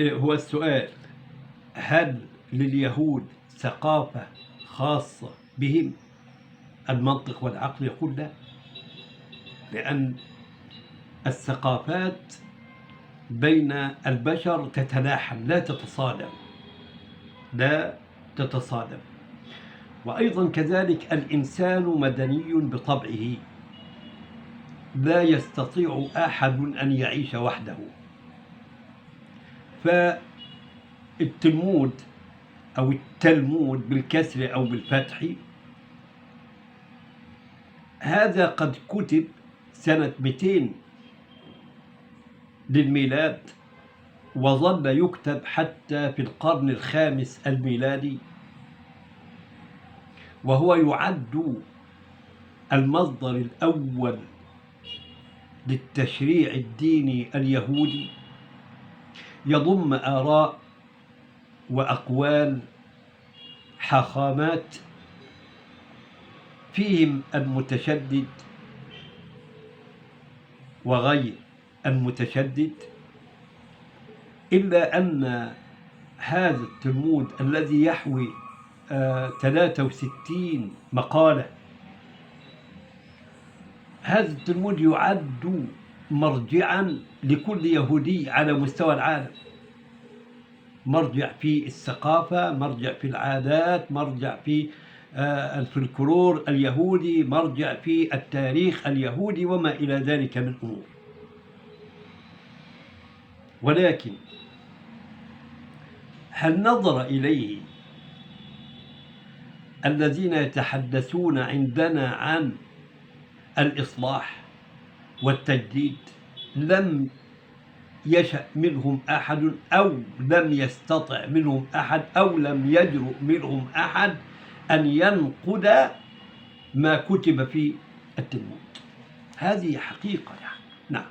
هو السؤال: هل لليهود ثقافة خاصة بهم؟ المنطق والعقل يقول لا، لأن الثقافات بين البشر تتلاحم لا تتصادم، لا تتصادم. وأيضا كذلك الإنسان مدني بطبعه، لا يستطيع أحد أن يعيش وحده. فالتلمود أو التلمود بالكسر أو بالفتح هذا قد كتب سنة 200 للميلاد، وظل يكتب حتى في القرن الخامس الميلادي، وهو يعد المصدر الأول للتشريع الديني اليهودي، يضم آراء وأقوال حاخامات، فيهم المتشدد وغير المتشدد، إلا أن هذا التلمود الذي يحوي 63 مقالة، هذا التلمود يعد مرجعا لكل يهودي على مستوى العالم، مرجع في الثقافة، مرجع في العادات، مرجع في الفلكلور اليهودي، مرجع في التاريخ اليهودي وما إلى ذلك من أمور. ولكن هل نظر إليه الذين يتحدثون عندنا عن الإصلاح والتجديد لم يشأ منهم أحد، أو لم يستطع منهم أحد، أو لم يجرؤ منهم أحد أن ينقد ما كتب في التلمود؟ هذه حقيقة يعني. نعم.